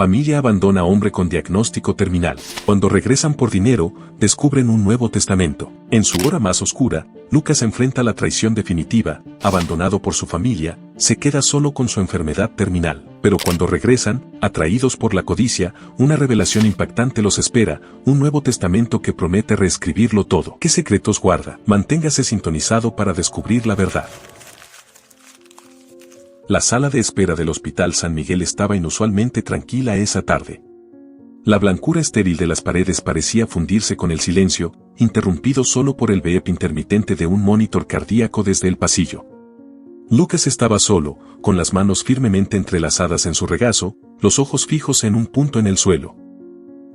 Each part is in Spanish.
Familia abandona hombre con diagnóstico terminal. Cuando regresan por dinero, descubren un Nuevo Testamento. En su hora más oscura, Lucas enfrenta la traición definitiva, abandonado por su familia, se queda solo con su enfermedad terminal. Pero cuando regresan, atraídos por la codicia, una revelación impactante los espera, un Nuevo Testamento que promete reescribirlo todo. ¿Qué secretos guarda? Manténgase sintonizado para descubrir la verdad. La sala de espera del Hospital San Miguel estaba inusualmente tranquila esa tarde. La blancura estéril de las paredes parecía fundirse con el silencio, interrumpido solo por el beep intermitente de un monitor cardíaco desde el pasillo. Lucas estaba solo, con las manos firmemente entrelazadas en su regazo, los ojos fijos en un punto en el suelo.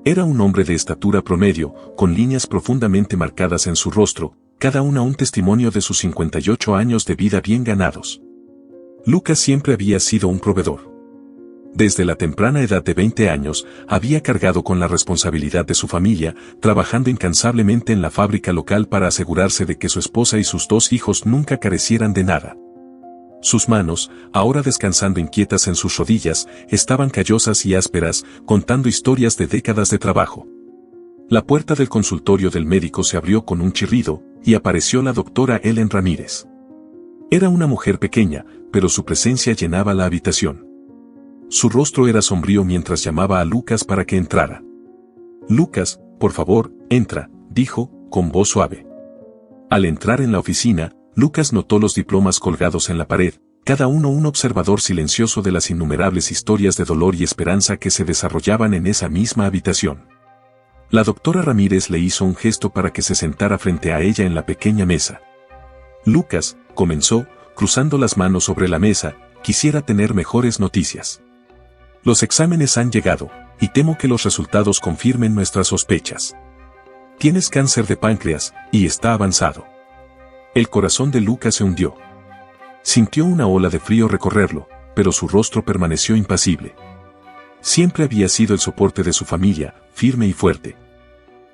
Era un hombre de estatura promedio, con líneas profundamente marcadas en su rostro, cada una un testimonio de sus 58 años de vida bien ganados. Lucas siempre había sido un proveedor. Desde la temprana edad de 20 años, había cargado con la responsabilidad de su familia, trabajando incansablemente en la fábrica local para asegurarse de que su esposa y sus 2 hijos nunca carecieran de nada. Sus manos, ahora descansando inquietas en sus rodillas, estaban callosas y ásperas, contando historias de décadas de trabajo. La puerta del consultorio del médico se abrió con un chirrido, y apareció la doctora Ellen Ramírez. Era una mujer pequeña, pero su presencia llenaba la habitación. Su rostro era sombrío mientras llamaba a Lucas para que entrara. «Lucas, por favor, entra», dijo, con voz suave. Al entrar en la oficina, Lucas notó los diplomas colgados en la pared, cada uno un observador silencioso de las innumerables historias de dolor y esperanza que se desarrollaban en esa misma habitación. La doctora Ramírez le hizo un gesto para que se sentara frente a ella en la pequeña mesa. «Lucas», comenzó, cruzando las manos sobre la mesa, «quisiera tener mejores noticias. Los exámenes han llegado, y temo que los resultados confirmen nuestras sospechas. Tienes cáncer de páncreas, y está avanzado». El corazón de Lucas se hundió. Sintió una ola de frío recorrerlo, pero su rostro permaneció impasible. Siempre había sido el soporte de su familia, firme y fuerte.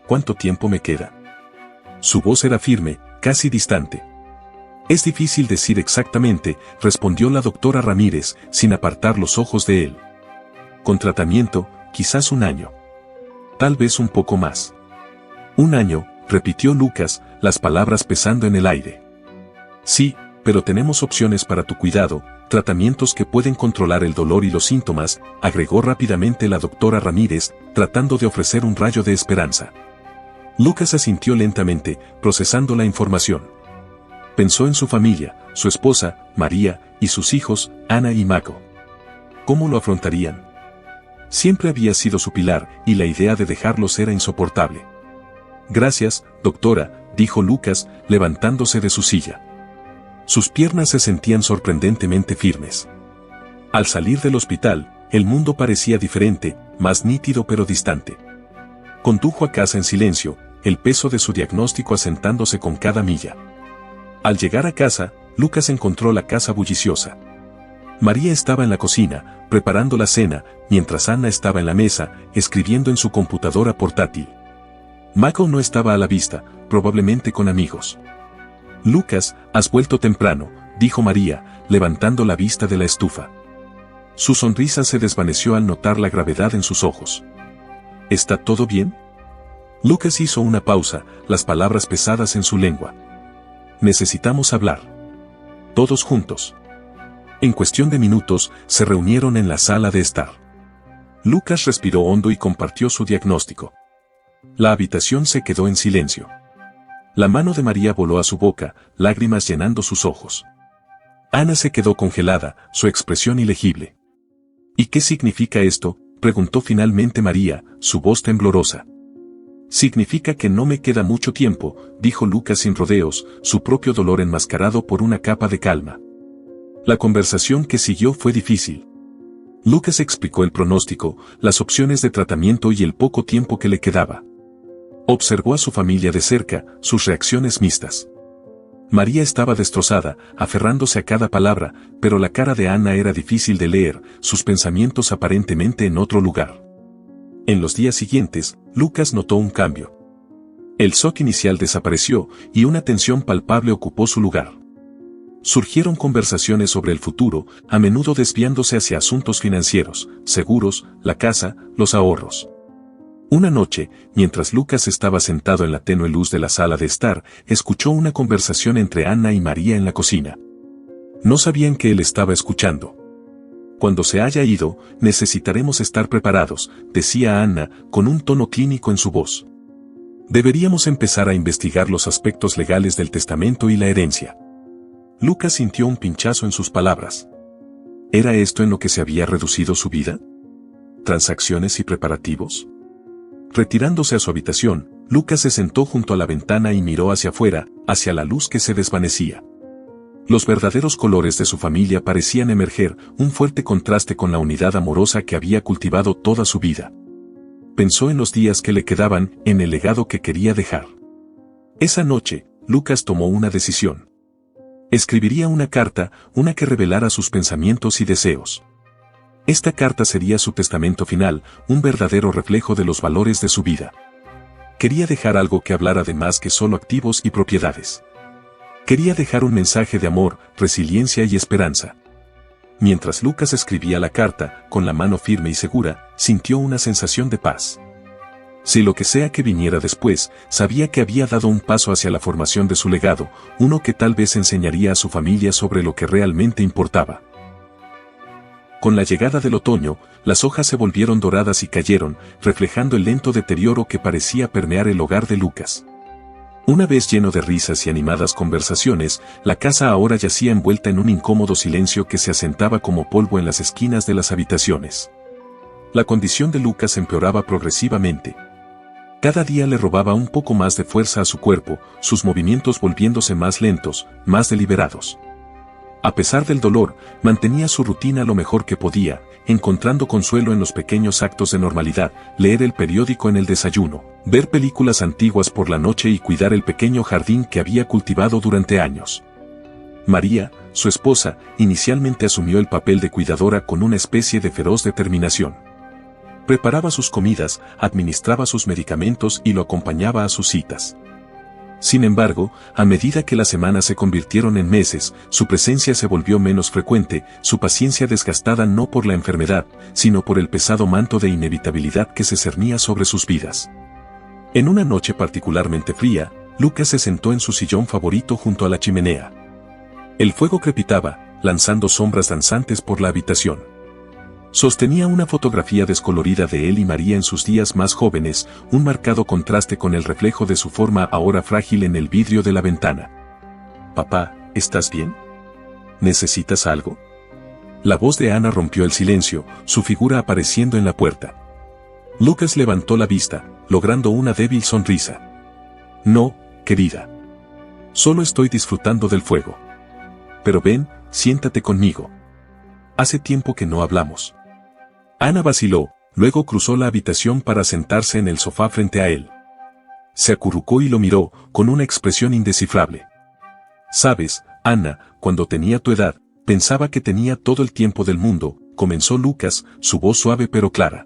«¿Cuánto tiempo me queda?». Su voz era firme, casi distante. «Es difícil decir exactamente», respondió la doctora Ramírez, sin apartar los ojos de él. «Con tratamiento, quizás 1 año. Tal vez un poco más». «1 año», repitió Lucas, las palabras pesando en el aire. «Sí, pero tenemos opciones para tu cuidado, tratamientos que pueden controlar el dolor y los síntomas», agregó rápidamente la doctora Ramírez, tratando de ofrecer un rayo de esperanza. Lucas asintió lentamente, procesando la información. Pensó en su familia, su esposa, María, y sus hijos, Ana y Mako. ¿Cómo lo afrontarían? Siempre había sido su pilar, y la idea de dejarlos era insoportable. «Gracias, doctora», dijo Lucas, levantándose de su silla. Sus piernas se sentían sorprendentemente firmes. Al salir del hospital, el mundo parecía diferente, más nítido pero distante. Condujo a casa en silencio, el peso de su diagnóstico asentándose con cada milla. Al llegar a casa, Lucas encontró la casa bulliciosa. María estaba en la cocina, preparando la cena, mientras Ana estaba en la mesa, escribiendo en su computadora portátil. Mako no estaba a la vista, probablemente con amigos. «Lucas, has vuelto temprano», dijo María, levantando la vista de la estufa. Su sonrisa se desvaneció al notar la gravedad en sus ojos. «¿Está todo bien?». Lucas hizo una pausa, las palabras pesadas en su lengua. «Necesitamos hablar. Todos juntos». En cuestión de minutos, se reunieron en la sala de estar. Lucas respiró hondo y compartió su diagnóstico. La habitación se quedó en silencio. La mano de María voló a su boca, lágrimas llenando sus ojos. Ana se quedó congelada, su expresión ilegible. «¿Y qué significa esto?», preguntó finalmente María, su voz temblorosa. «Significa que no me queda mucho tiempo», dijo Lucas sin rodeos, su propio dolor enmascarado por una capa de calma. La conversación que siguió fue difícil. Lucas explicó el pronóstico, las opciones de tratamiento y el poco tiempo que le quedaba. Observó a su familia de cerca, sus reacciones mixtas. María estaba destrozada, aferrándose a cada palabra, pero la cara de Ana era difícil de leer, sus pensamientos aparentemente en otro lugar. En los días siguientes, Lucas notó un cambio. El shock inicial desapareció, y una tensión palpable ocupó su lugar. Surgieron conversaciones sobre el futuro, a menudo desviándose hacia asuntos financieros, seguros, la casa, los ahorros. Una noche, mientras Lucas estaba sentado en la tenue luz de la sala de estar, escuchó una conversación entre Anna y María en la cocina. No sabían que él estaba escuchando. Cuando se haya ido, necesitaremos estar preparados, decía Anna, con un tono clínico en su voz. Deberíamos empezar a investigar los aspectos legales del testamento y la herencia. Lucas sintió un pinchazo en sus palabras. ¿Era esto en lo que se había reducido su vida? ¿Transacciones y preparativos? Retirándose a su habitación, Lucas se sentó junto a la ventana y miró hacia afuera, hacia la luz que se desvanecía. Los verdaderos colores de su familia parecían emerger, un fuerte contraste con la unidad amorosa que había cultivado toda su vida. Pensó en los días que le quedaban, en el legado que quería dejar. Esa noche, Lucas tomó una decisión. Escribiría una carta, una que revelara sus pensamientos y deseos. Esta carta sería su testamento final, un verdadero reflejo de los valores de su vida. Quería dejar algo que hablara de más que solo activos y propiedades. Quería dejar un mensaje de amor, resiliencia y esperanza. Mientras Lucas escribía la carta, con la mano firme y segura, sintió una sensación de paz. Si lo que sea que viniera después, sabía que había dado un paso hacia la formación de su legado, uno que tal vez enseñaría a su familia sobre lo que realmente importaba. Con la llegada del otoño, las hojas se volvieron doradas y cayeron, reflejando el lento deterioro que parecía permear el hogar de Lucas. Una vez lleno de risas y animadas conversaciones, la casa ahora yacía envuelta en un incómodo silencio que se asentaba como polvo en las esquinas de las habitaciones. La condición de Lucas empeoraba progresivamente. Cada día le robaba un poco más de fuerza a su cuerpo, sus movimientos volviéndose más lentos, más deliberados. A pesar del dolor, mantenía su rutina lo mejor que podía, encontrando consuelo en los pequeños actos de normalidad, leer el periódico en el desayuno, ver películas antiguas por la noche y cuidar el pequeño jardín que había cultivado durante años. María, su esposa, inicialmente asumió el papel de cuidadora con una especie de feroz determinación. Preparaba sus comidas, administraba sus medicamentos y lo acompañaba a sus citas. Sin embargo, a medida que las semanas se convirtieron en meses, su presencia se volvió menos frecuente, su paciencia desgastada no por la enfermedad, sino por el pesado manto de inevitabilidad que se cernía sobre sus vidas. En una noche particularmente fría, Lucas se sentó en su sillón favorito junto a la chimenea. El fuego crepitaba, lanzando sombras danzantes por la habitación. Sostenía una fotografía descolorida de él y María en sus días más jóvenes, un marcado contraste con el reflejo de su forma ahora frágil en el vidrio de la ventana. «Papá, ¿estás bien? ¿Necesitas algo?» La voz de Ana rompió el silencio, su figura apareciendo en la puerta. Lucas levantó la vista, logrando una débil sonrisa. «No, querida. Solo estoy disfrutando del fuego. Pero ven, siéntate conmigo. Hace tiempo que no hablamos». Ana vaciló, luego cruzó la habitación para sentarse en el sofá frente a él. Se acurrucó y lo miró, con una expresión indescifrable. «Sabes, Ana, cuando tenía tu edad, pensaba que tenía todo el tiempo del mundo», comenzó Lucas, su voz suave pero clara.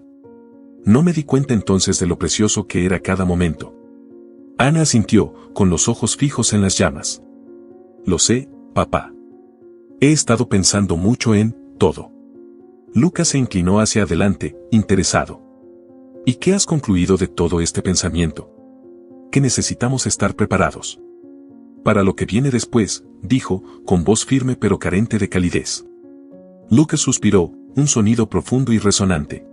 «No me di cuenta entonces de lo precioso que era cada momento». Ana asintió, con los ojos fijos en las llamas. «Lo sé, papá. He estado pensando mucho en todo». Lucas se inclinó hacia adelante, interesado. «¿Y qué has concluido de todo este pensamiento?» «Que necesitamos estar preparados para lo que viene después», dijo, con voz firme pero carente de calidez. Lucas suspiró, un sonido profundo y resonante.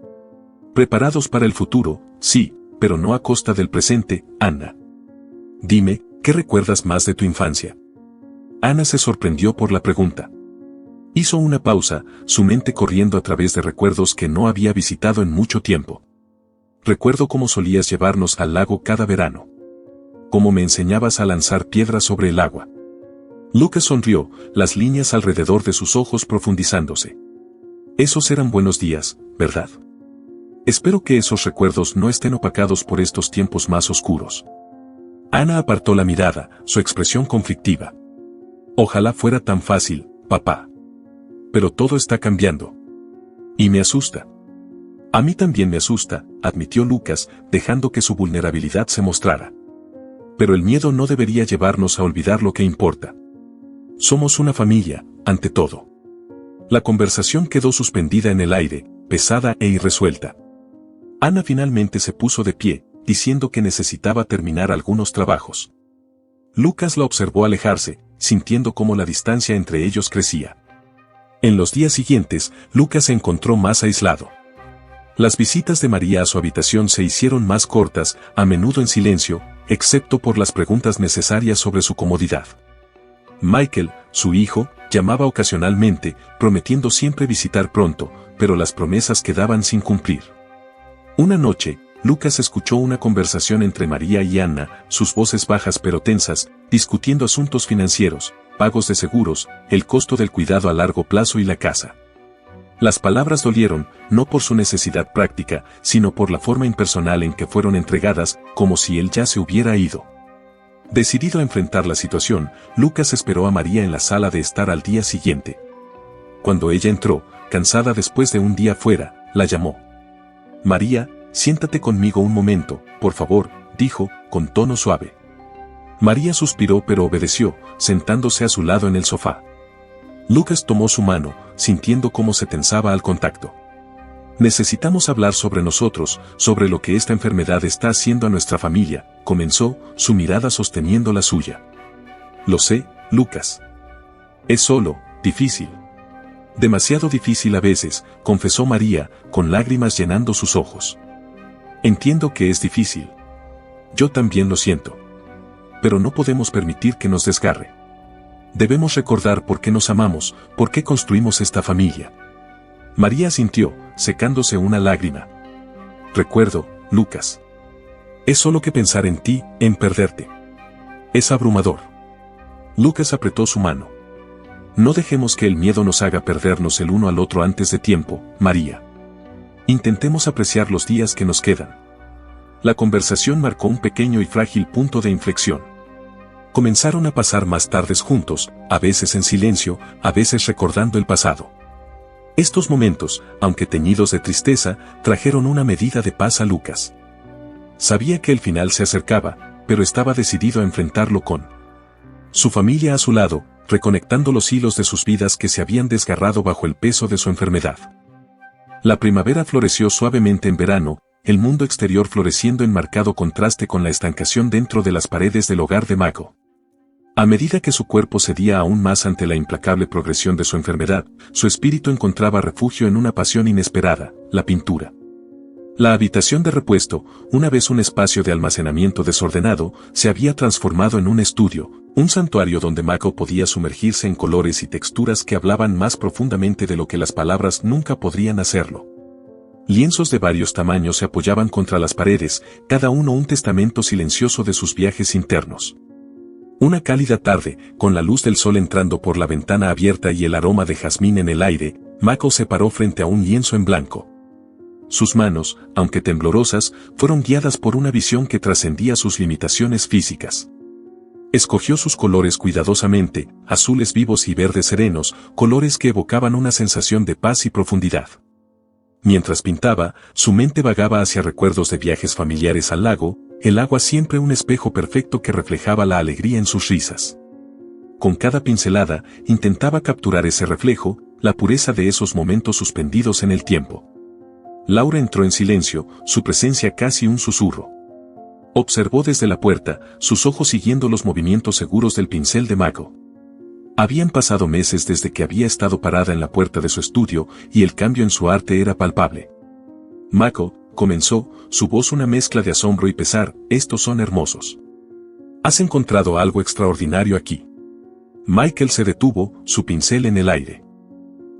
«Preparados para el futuro, sí, pero no a costa del presente, Ana. Dime, ¿qué recuerdas más de tu infancia?» Ana se sorprendió por la pregunta. Hizo una pausa, su mente corriendo a través de recuerdos que no había visitado en mucho tiempo. «Recuerdo cómo solías llevarnos al lago cada verano. Cómo me enseñabas a lanzar piedras sobre el agua». Lucas sonrió, las líneas alrededor de sus ojos profundizándose. «Esos eran buenos días, ¿verdad? Espero que esos recuerdos no estén opacados por estos tiempos más oscuros». Ana apartó la mirada, su expresión conflictiva. «Ojalá fuera tan fácil, papá. Pero todo está cambiando. Y me asusta». «A mí también me asusta», admitió Lucas, dejando que su vulnerabilidad se mostrara. «Pero el miedo no debería llevarnos a olvidar lo que importa. Somos una familia, ante todo. La conversación quedó suspendida en el aire, pesada e irresuelta. Ana finalmente se puso de pie, diciendo que necesitaba terminar algunos trabajos. Lucas la observó alejarse, sintiendo cómo la distancia entre ellos crecía. En los días siguientes, Lucas se encontró más aislado. Las visitas de María a su habitación se hicieron más cortas, a menudo en silencio, excepto por las preguntas necesarias sobre su comodidad. Michael, su hijo, llamaba ocasionalmente, prometiendo siempre visitar pronto, pero las promesas quedaban sin cumplir. Una noche, Lucas escuchó una conversación entre María y Anna, sus voces bajas pero tensas, discutiendo asuntos financieros, pagos de seguros, el costo del cuidado a largo plazo y la casa. Las palabras dolieron, no por su necesidad práctica, sino por la forma impersonal en que fueron entregadas, como si él ya se hubiera ido. Decidido a enfrentar la situación, Lucas esperó a María en la sala de estar al día siguiente. Cuando ella entró, cansada después de un día fuera, la llamó. «María, siéntate conmigo un momento, por favor», dijo, con tono suave. María suspiró pero obedeció, sentándose a su lado en el sofá. Lucas tomó su mano, sintiendo cómo se tensaba al contacto. «Necesitamos hablar sobre nosotros, sobre lo que esta enfermedad está haciendo a nuestra familia», comenzó, su mirada sosteniendo la suya. «Lo sé, Lucas. Es solo, difícil. Demasiado difícil a veces», confesó María, con lágrimas llenando sus ojos. «Entiendo que es difícil. Yo también lo siento. Pero no podemos permitir que nos desgarre. Debemos recordar por qué nos amamos, por qué construimos esta familia». María asintió, secándose una lágrima. «Recuerdo, Lucas. Es solo que pensar en ti, en perderte. Es abrumador». Lucas apretó su mano. «No dejemos que el miedo nos haga perdernos el uno al otro antes de tiempo, María. Intentemos apreciar los días que nos quedan». La conversación marcó un pequeño y frágil punto de inflexión. Comenzaron a pasar más tardes juntos, a veces en silencio, a veces recordando el pasado. Estos momentos, aunque teñidos de tristeza, trajeron una medida de paz a Lucas. Sabía que el final se acercaba, pero estaba decidido a enfrentarlo con su familia a su lado, reconectando los hilos de sus vidas que se habían desgarrado bajo el peso de su enfermedad. La primavera floreció suavemente en verano, el mundo exterior floreciendo en marcado contraste con la estancación dentro de las paredes del hogar de Mako. A medida que su cuerpo cedía aún más ante la implacable progresión de su enfermedad, su espíritu encontraba refugio en una pasión inesperada, la pintura. La habitación de repuesto, una vez un espacio de almacenamiento desordenado, se había transformado en un estudio, un santuario donde Mako podía sumergirse en colores y texturas que hablaban más profundamente de lo que las palabras nunca podrían hacerlo. Lienzos de varios tamaños se apoyaban contra las paredes, cada uno un testamento silencioso de sus viajes internos. Una cálida tarde, con la luz del sol entrando por la ventana abierta y el aroma de jazmín en el aire, Mako se paró frente a un lienzo en blanco. Sus manos, aunque temblorosas, fueron guiadas por una visión que trascendía sus limitaciones físicas. Escogió sus colores cuidadosamente, azules vivos y verdes serenos, colores que evocaban una sensación de paz y profundidad. Mientras pintaba, su mente vagaba hacia recuerdos de viajes familiares al lago, el agua siempre un espejo perfecto que reflejaba la alegría en sus risas. Con cada pincelada, intentaba capturar ese reflejo, la pureza de esos momentos suspendidos en el tiempo. Laura entró en silencio, su presencia casi un susurro. Observó desde la puerta, sus ojos siguiendo los movimientos seguros del pincel de Mako. Habían pasado meses desde que había estado parada en la puerta de su estudio, y el cambio en su arte era palpable. «Mako», comenzó, su voz una mezcla de asombro y pesar, «estos son hermosos. Has encontrado algo extraordinario aquí». Michael se detuvo, su pincel en el aire.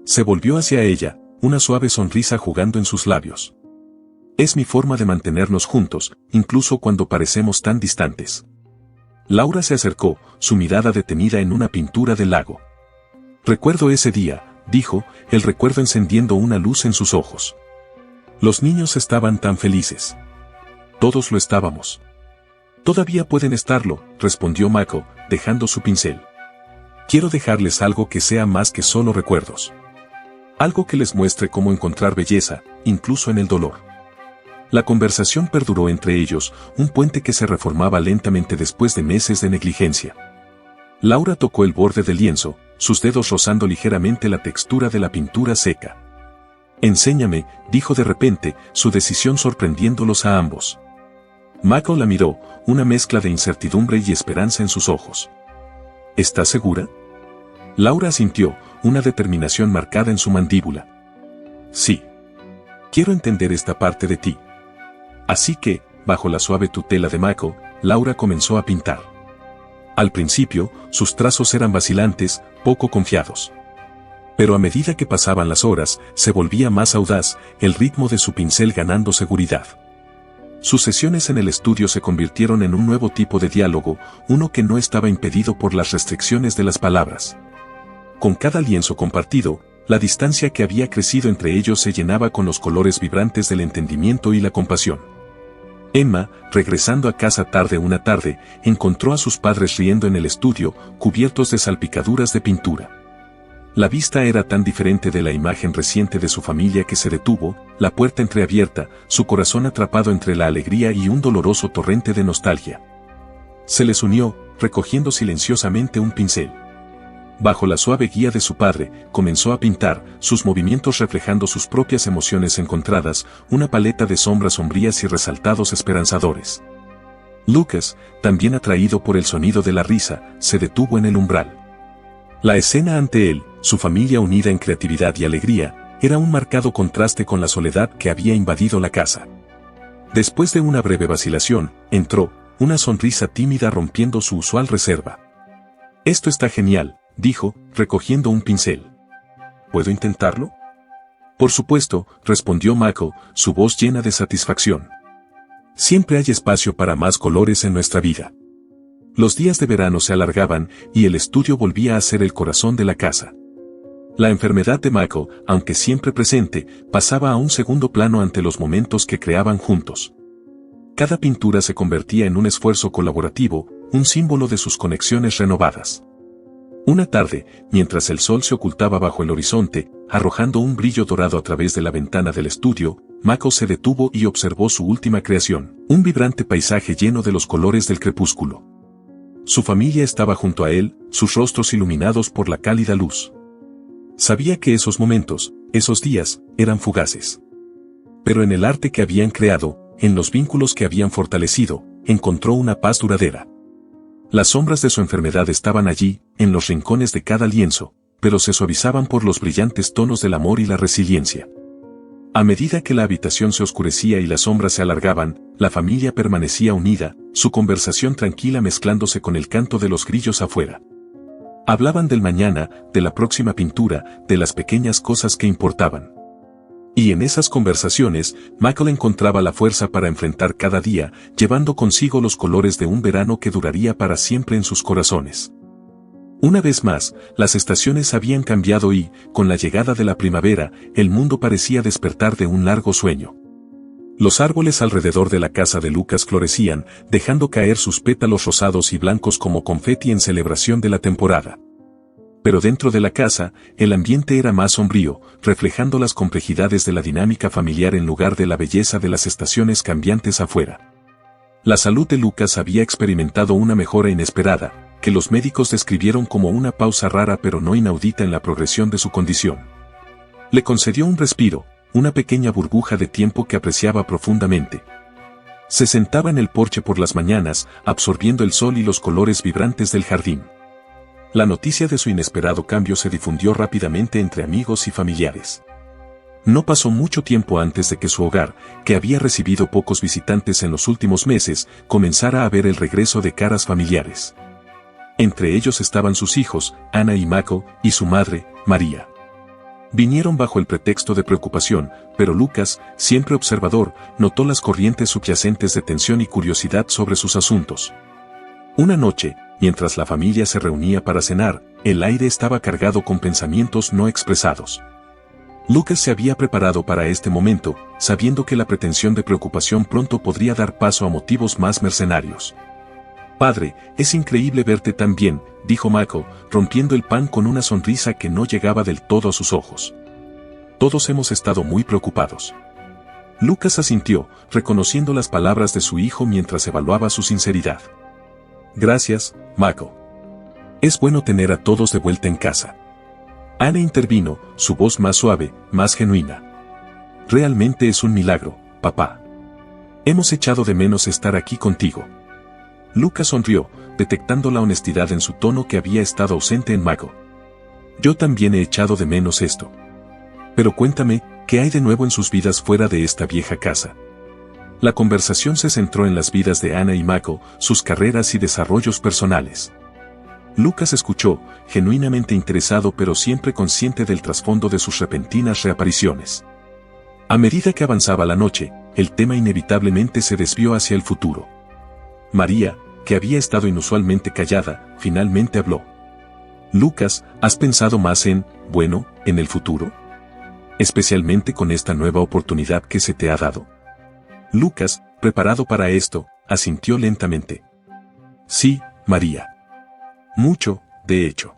Se volvió hacia ella, una suave sonrisa jugando en sus labios. «Es mi forma de mantenernos juntos, incluso cuando parecemos tan distantes». Laura se acercó, su mirada detenida en una pintura del lago. «Recuerdo ese día», dijo, el recuerdo encendiendo una luz en sus ojos. «Los niños estaban tan felices. Todos lo estábamos». «Todavía pueden estarlo», respondió Mako, dejando su pincel. «Quiero dejarles algo que sea más que solo recuerdos. Algo que les muestre cómo encontrar belleza, incluso en el dolor». La conversación perduró entre ellos, un puente que se reformaba lentamente después de meses de negligencia. Laura tocó el borde del lienzo, sus dedos rozando ligeramente la textura de la pintura seca. Enséñame, dijo de repente, su decisión sorprendiéndolos a ambos. Mako la miró, una mezcla de incertidumbre y esperanza en sus ojos. ¿Estás segura? Laura asintió, una determinación marcada en su mandíbula. Sí. Quiero entender esta parte de ti. Así que, bajo la suave tutela de Mako, Laura comenzó a pintar. Al principio, sus trazos eran vacilantes, poco confiados. Pero a medida que pasaban las horas, se volvía más audaz, el ritmo de su pincel ganando seguridad. Sus sesiones en el estudio se convirtieron en un nuevo tipo de diálogo, uno que no estaba impedido por las restricciones de las palabras. Con cada lienzo compartido, la distancia que había crecido entre ellos se llenaba con los colores vibrantes del entendimiento y la compasión. Emma, regresando a casa tarde una tarde, encontró a sus padres riendo en el estudio, cubiertos de salpicaduras de pintura. La vista era tan diferente de la imagen reciente de su familia que se detuvo, la puerta entreabierta, su corazón atrapado entre la alegría y un doloroso torrente de nostalgia. Se les unió, recogiendo silenciosamente un pincel. Bajo la suave guía de su padre, comenzó a pintar, sus movimientos reflejando sus propias emociones encontradas, una paleta de sombras sombrías y resaltados esperanzadores. Lucas, también atraído por el sonido de la risa, se detuvo en el umbral. La escena ante él, su familia unida en creatividad y alegría, era un marcado contraste con la soledad que había invadido la casa. Después de una breve vacilación, entró, una sonrisa tímida rompiendo su usual reserva. «Esto está genial», dijo, recogiendo un pincel. ¿Puedo intentarlo? Por supuesto, respondió Mako, su voz llena de satisfacción. Siempre hay espacio para más colores en nuestra vida. Los días de verano se alargaban y el estudio volvía a ser el corazón de la casa. La enfermedad de Mako, aunque siempre presente, pasaba a un segundo plano ante los momentos que creaban juntos. Cada pintura se convertía en un esfuerzo colaborativo, un símbolo de sus conexiones renovadas. Una tarde, mientras el sol se ocultaba bajo el horizonte, arrojando un brillo dorado a través de la ventana del estudio, Mako se detuvo y observó su última creación, un vibrante paisaje lleno de los colores del crepúsculo. Su familia estaba junto a él, sus rostros iluminados por la cálida luz. Sabía que esos momentos, esos días, eran fugaces. Pero en el arte que habían creado, en los vínculos que habían fortalecido, encontró una paz duradera. Las sombras de su enfermedad estaban allí, en los rincones de cada lienzo, pero se suavizaban por los brillantes tonos del amor y la resiliencia. A medida que la habitación se oscurecía y las sombras se alargaban, la familia permanecía unida, su conversación tranquila mezclándose con el canto de los grillos afuera. Hablaban del mañana, de la próxima pintura, de las pequeñas cosas que importaban. Y en esas conversaciones, Mako encontraba la fuerza para enfrentar cada día, llevando consigo los colores de un verano que duraría para siempre en sus corazones. Una vez más, las estaciones habían cambiado y, con la llegada de la primavera, el mundo parecía despertar de un largo sueño. Los árboles alrededor de la casa de Lucas florecían, dejando caer sus pétalos rosados y blancos como confeti en celebración de la temporada. Pero dentro de la casa, el ambiente era más sombrío, reflejando las complejidades de la dinámica familiar en lugar de la belleza de las estaciones cambiantes afuera. La salud de Lucas había experimentado una mejora inesperada, que los médicos describieron como una pausa rara pero no inaudita en la progresión de su condición. Le concedió un respiro, una pequeña burbuja de tiempo que apreciaba profundamente. Se sentaba en el porche por las mañanas, absorbiendo el sol y los colores vibrantes del jardín. La noticia de su inesperado cambio se difundió rápidamente entre amigos y familiares. No pasó mucho tiempo antes de que su hogar, que había recibido pocos visitantes en los últimos meses, comenzara a ver el regreso de caras familiares. Entre ellos estaban sus hijos, Ana y Mako, y su madre, María. Vinieron bajo el pretexto de preocupación, pero Lucas, siempre observador, notó las corrientes subyacentes de tensión y curiosidad sobre sus asuntos. Una noche, mientras la familia se reunía para cenar, el aire estaba cargado con pensamientos no expresados. Lucas se había preparado para este momento, sabiendo que la pretensión de preocupación pronto podría dar paso a motivos más mercenarios. «Padre, es increíble verte tan bien», dijo Mako, rompiendo el pan con una sonrisa que no llegaba del todo a sus ojos. «Todos hemos estado muy preocupados». Lucas asintió, reconociendo las palabras de su hijo mientras evaluaba su sinceridad. «Gracias, Mako. Es bueno tener a todos de vuelta en casa. Ana intervino, su voz más suave, más genuina. Realmente es un milagro, papá. Hemos echado de menos estar aquí contigo. Lucas sonrió, detectando la honestidad en su tono que había estado ausente en Mako. Yo también he echado de menos esto. Pero cuéntame, ¿qué hay de nuevo en sus vidas fuera de esta vieja casa? La conversación se centró en las vidas de Ana y Mako, sus carreras y desarrollos personales. Lucas escuchó, genuinamente interesado pero siempre consciente del trasfondo de sus repentinas reapariciones. A medida que avanzaba la noche, el tema inevitablemente se desvió hacia el futuro. María, que había estado inusualmente callada, finalmente habló. Lucas, ¿has pensado más en el futuro? Especialmente con esta nueva oportunidad que se te ha dado. Lucas, preparado para esto, asintió lentamente. Sí, María. Mucho, de hecho.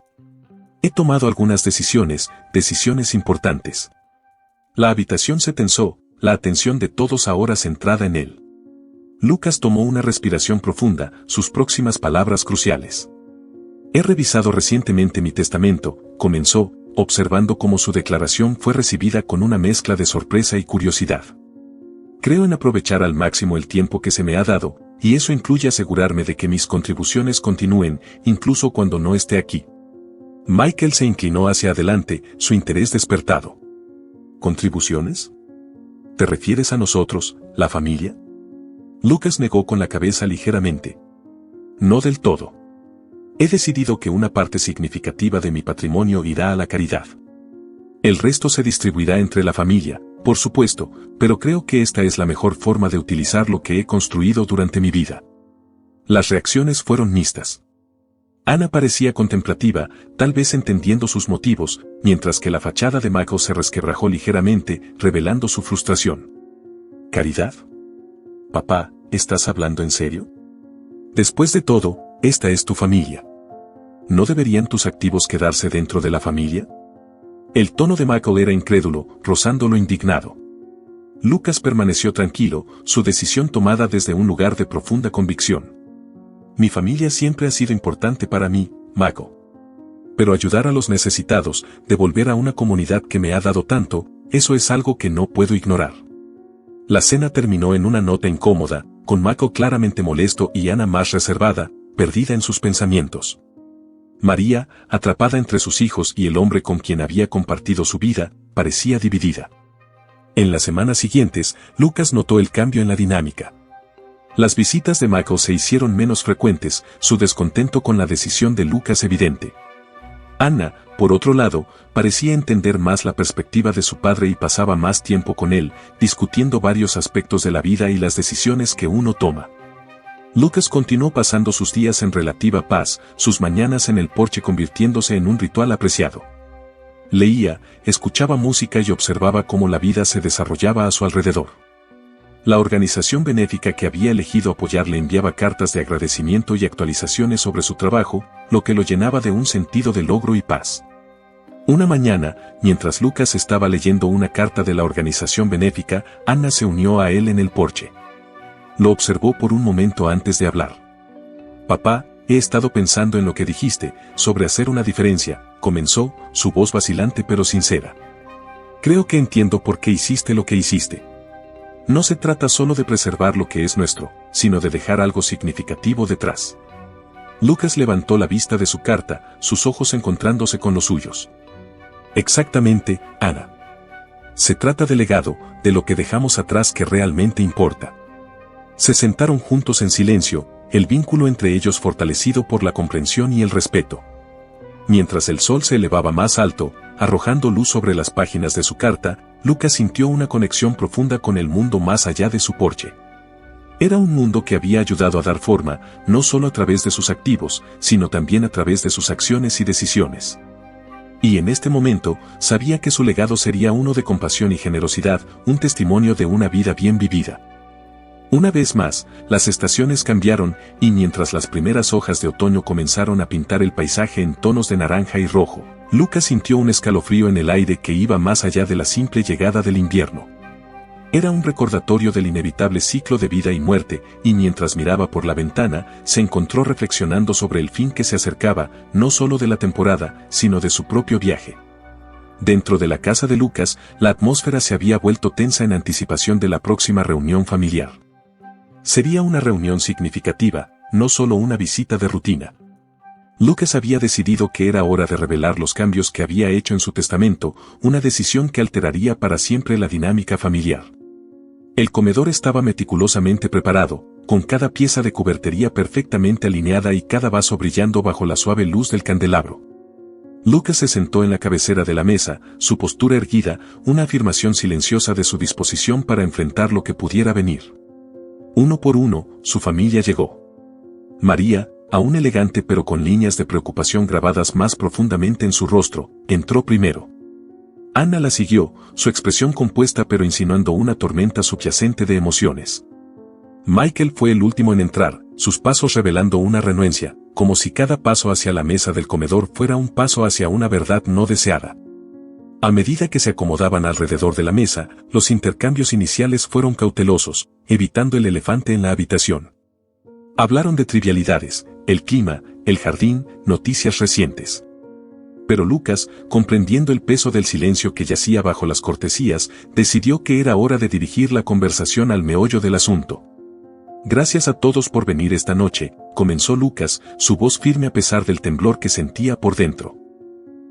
He tomado algunas decisiones importantes. La habitación se tensó, la atención de todos ahora centrada en él. Lucas tomó una respiración profunda, sus próximas palabras cruciales. He revisado recientemente mi testamento, comenzó, observando cómo su declaración fue recibida con una mezcla de sorpresa y curiosidad. Creo en aprovechar al máximo el tiempo que se me ha dado, y eso incluye asegurarme de que mis contribuciones continúen, incluso cuando no esté aquí. Michael se inclinó hacia adelante, su interés despertado. ¿Contribuciones? ¿Te refieres a nosotros, la familia? Lucas negó con la cabeza ligeramente. No del todo. He decidido que una parte significativa de mi patrimonio irá a la caridad. El resto se distribuirá entre la familia, por supuesto, pero creo que esta es la mejor forma de utilizar lo que he construido durante mi vida. Las reacciones fueron mixtas. Ana parecía contemplativa, tal vez entendiendo sus motivos, mientras que la fachada de Mako se resquebrajó ligeramente, revelando su frustración. ¿Caridad? Papá, ¿estás hablando en serio? Después de todo, esta es tu familia. ¿No deberían tus activos quedarse dentro de la familia? El tono de Michael era incrédulo, rozándolo indignado. Lucas permaneció tranquilo, su decisión tomada desde un lugar de profunda convicción. Mi familia siempre ha sido importante para mí, Michael. Pero ayudar a los necesitados, devolver a una comunidad que me ha dado tanto, eso es algo que no puedo ignorar. La cena terminó en una nota incómoda, con Michael claramente molesto y Ana más reservada, perdida en sus pensamientos. María, atrapada entre sus hijos y el hombre con quien había compartido su vida, parecía dividida. En las semanas siguientes, Lucas notó el cambio en la dinámica. Las visitas de Michael se hicieron menos frecuentes, su descontento con la decisión de Lucas evidente. Ana, por otro lado, parecía entender más la perspectiva de su padre y pasaba más tiempo con él, discutiendo varios aspectos de la vida y las decisiones que uno toma. Lucas continuó pasando sus días en relativa paz, sus mañanas en el porche convirtiéndose en un ritual apreciado. Leía, escuchaba música y observaba cómo la vida se desarrollaba a su alrededor. La organización benéfica que había elegido apoyar le enviaba cartas de agradecimiento y actualizaciones sobre su trabajo, lo que lo llenaba de un sentido de logro y paz. Una mañana, mientras Lucas estaba leyendo una carta de la organización benéfica, Ana se unió a él en el porche. Lo observó por un momento antes de hablar. Papá, he estado pensando en lo que dijiste, sobre hacer una diferencia, comenzó, su voz vacilante pero sincera. Creo que entiendo por qué hiciste lo que hiciste. No se trata solo de preservar lo que es nuestro, sino de dejar algo significativo detrás. Lucas levantó la vista de su carta, sus ojos encontrándose con los suyos. Exactamente, Ana. Se trata del legado, de lo que dejamos atrás que realmente importa. Se sentaron juntos en silencio, el vínculo entre ellos fortalecido por la comprensión y el respeto. Mientras el sol se elevaba más alto, arrojando luz sobre las páginas de su carta, Lucas sintió una conexión profunda con el mundo más allá de su porche. Era un mundo que había ayudado a dar forma, no solo a través de sus activos, sino también a través de sus acciones y decisiones. Y en este momento, sabía que su legado sería uno de compasión y generosidad, un testimonio de una vida bien vivida. Una vez más, las estaciones cambiaron, y mientras las primeras hojas de otoño comenzaron a pintar el paisaje en tonos de naranja y rojo, Lucas sintió un escalofrío en el aire que iba más allá de la simple llegada del invierno. Era un recordatorio del inevitable ciclo de vida y muerte, y mientras miraba por la ventana, se encontró reflexionando sobre el fin que se acercaba, no solo de la temporada, sino de su propio viaje. Dentro de la casa de Lucas, la atmósfera se había vuelto tensa en anticipación de la próxima reunión familiar. Sería una reunión significativa, no solo una visita de rutina. Lucas había decidido que era hora de revelar los cambios que había hecho en su testamento, una decisión que alteraría para siempre la dinámica familiar. El comedor estaba meticulosamente preparado, con cada pieza de cubertería perfectamente alineada y cada vaso brillando bajo la suave luz del candelabro. Lucas se sentó en la cabecera de la mesa, su postura erguida, una afirmación silenciosa de su disposición para enfrentar lo que pudiera venir. Uno por uno, su familia llegó. María, aún elegante pero con líneas de preocupación grabadas más profundamente en su rostro, entró primero. Ana la siguió, su expresión compuesta pero insinuando una tormenta subyacente de emociones. Michael fue el último en entrar, sus pasos revelando una renuencia, como si cada paso hacia la mesa del comedor fuera un paso hacia una verdad no deseada. A medida que se acomodaban alrededor de la mesa, los intercambios iniciales fueron cautelosos, evitando el elefante en la habitación. Hablaron de trivialidades, el clima, el jardín, noticias recientes. Pero Lucas, comprendiendo el peso del silencio que yacía bajo las cortesías, decidió que era hora de dirigir la conversación al meollo del asunto. Gracias a todos por venir esta noche, comenzó Lucas, su voz firme a pesar del temblor que sentía por dentro.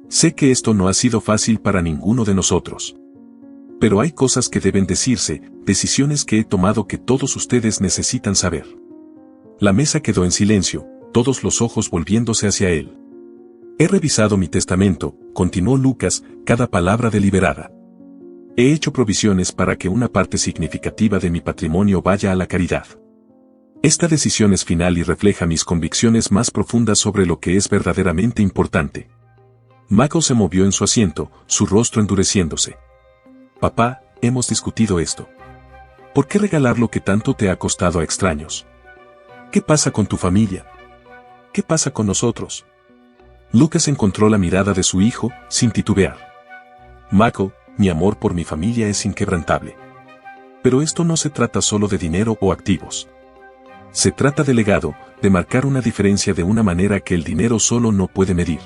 Sé que esto no ha sido fácil para ninguno de nosotros. Pero hay cosas que deben decirse, decisiones que he tomado que todos ustedes necesitan saber. La mesa quedó en silencio, todos los ojos volviéndose hacia él. He revisado mi testamento, continuó Lucas, cada palabra deliberada. He hecho provisiones para que una parte significativa de mi patrimonio vaya a la caridad. Esta decisión es final y refleja mis convicciones más profundas sobre lo que es verdaderamente importante. Michael se movió en su asiento, su rostro endureciéndose. Papá, hemos discutido esto. ¿Por qué regalar lo que tanto te ha costado a extraños? ¿Qué pasa con tu familia? ¿Qué pasa con nosotros? Lucas encontró la mirada de su hijo, sin titubear. Michael, mi amor por mi familia es inquebrantable. Pero esto no se trata solo de dinero o activos. Se trata de legado, de marcar una diferencia de una manera que el dinero solo no puede medir.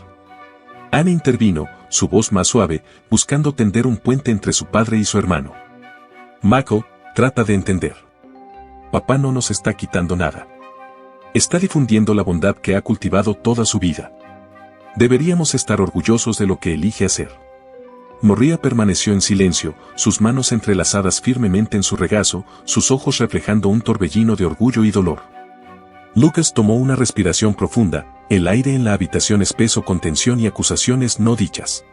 Ana intervino, su voz más suave, buscando tender un puente entre su padre y su hermano. Michael, trata de entender. Papá no nos está quitando nada. Está difundiendo la bondad que ha cultivado toda su vida. Deberíamos estar orgullosos de lo que elige hacer. María permaneció en silencio, sus manos entrelazadas firmemente en su regazo, sus ojos reflejando un torbellino de orgullo y dolor. Lucas tomó una respiración profunda, el aire en la habitación espeso con tensión y acusaciones no dichas.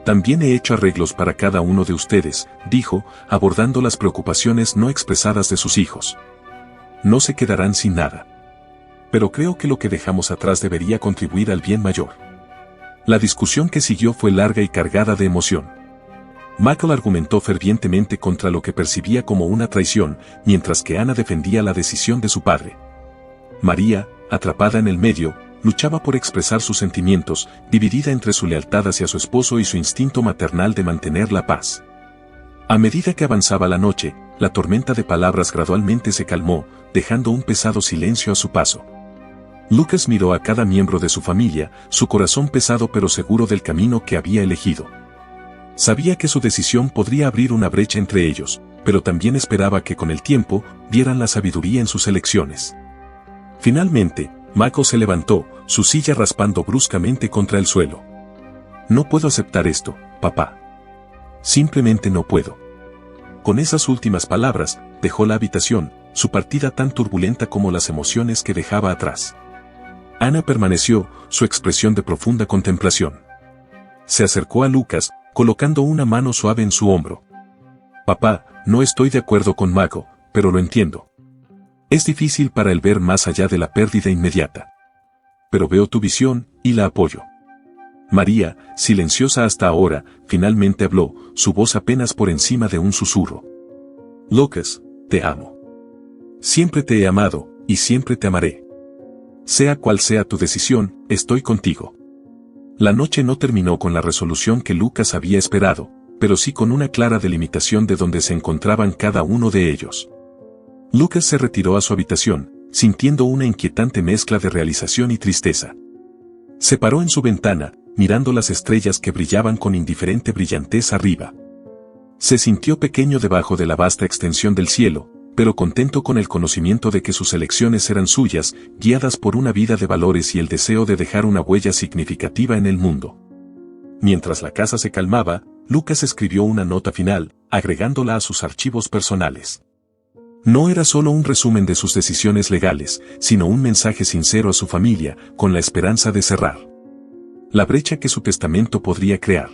También he hecho arreglos para cada uno de ustedes, dijo, abordando las preocupaciones no expresadas de sus hijos. No se quedarán sin nada. Pero creo que lo que dejamos atrás debería contribuir al bien mayor. La discusión que siguió fue larga y cargada de emoción. Michael argumentó fervientemente contra lo que percibía como una traición, mientras que Ana defendía la decisión de su padre. María, atrapada en el medio, luchaba por expresar sus sentimientos, dividida entre su lealtad hacia su esposo y su instinto maternal de mantener la paz. A medida que avanzaba la noche, la tormenta de palabras gradualmente se calmó, dejando un pesado silencio a su paso. Lucas miró a cada miembro de su familia, su corazón pesado pero seguro del camino que había elegido. Sabía que su decisión podría abrir una brecha entre ellos, pero también esperaba que con el tiempo, vieran la sabiduría en sus elecciones. Finalmente, Michael se levantó, su silla raspando bruscamente contra el suelo. No puedo aceptar esto, papá. Simplemente no puedo. Con esas últimas palabras, dejó la habitación, su partida tan turbulenta como las emociones que dejaba atrás. Ana permaneció, su expresión de profunda contemplación. Se acercó a Lucas, colocando una mano suave en su hombro. Papá, no estoy de acuerdo con Michael, pero lo entiendo. Es difícil para él ver más allá de la pérdida inmediata. Pero veo tu visión, y la apoyo. María, silenciosa hasta ahora, finalmente habló, su voz apenas por encima de un susurro. Lucas, te amo. Siempre te he amado, y siempre te amaré. Sea cual sea tu decisión, estoy contigo. La noche no terminó con la resolución que Lucas había esperado, pero sí con una clara delimitación de dónde se encontraban cada uno de ellos. Lucas se retiró a su habitación, sintiendo una inquietante mezcla de realización y tristeza. Se paró en su ventana, mirando las estrellas que brillaban con indiferente brillantez arriba. Se sintió pequeño debajo de la vasta extensión del cielo, pero contento con el conocimiento de que sus elecciones eran suyas, guiadas por una vida de valores y el deseo de dejar una huella significativa en el mundo. Mientras la casa se calmaba, Lucas escribió una nota final, agregándola a sus archivos personales. No era solo un resumen de sus decisiones legales, sino un mensaje sincero a su familia, con la esperanza de cerrar la brecha que su testamento podría crear.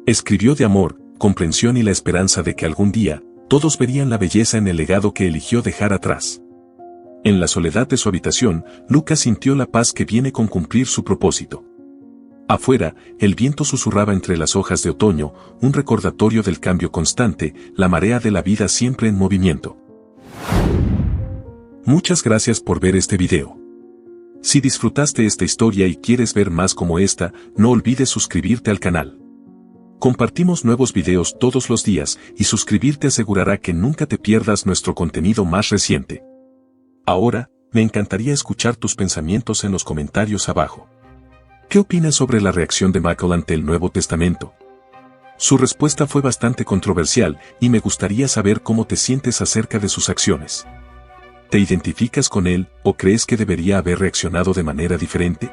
Escribió de amor, comprensión y la esperanza de que algún día, todos verían la belleza en el legado que eligió dejar atrás. En la soledad de su habitación, Lucas sintió la paz que viene con cumplir su propósito. Afuera, el viento susurraba entre las hojas de otoño, un recordatorio del cambio constante, la marea de la vida siempre en movimiento. Muchas gracias por ver este video. Si disfrutaste esta historia y quieres ver más como esta, no olvides suscribirte al canal. Compartimos nuevos videos todos los días y suscribirte asegurará que nunca te pierdas nuestro contenido más reciente. Ahora, me encantaría escuchar tus pensamientos en los comentarios abajo. ¿Qué opinas sobre la reacción de Michael ante el Nuevo Testamento? Su respuesta fue bastante controversial y me gustaría saber cómo te sientes acerca de sus acciones. ¿Te identificas con él o crees que debería haber reaccionado de manera diferente?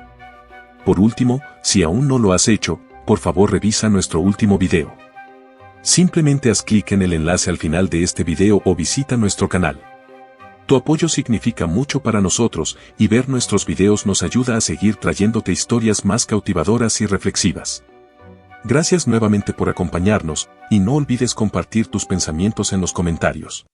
Por último, si aún no lo has hecho, por favor revisa nuestro último video. Simplemente haz clic en el enlace al final de este video o visita nuestro canal. Tu apoyo significa mucho para nosotros y ver nuestros videos nos ayuda a seguir trayéndote historias más cautivadoras y reflexivas. Gracias nuevamente por acompañarnos y no olvides compartir tus pensamientos en los comentarios.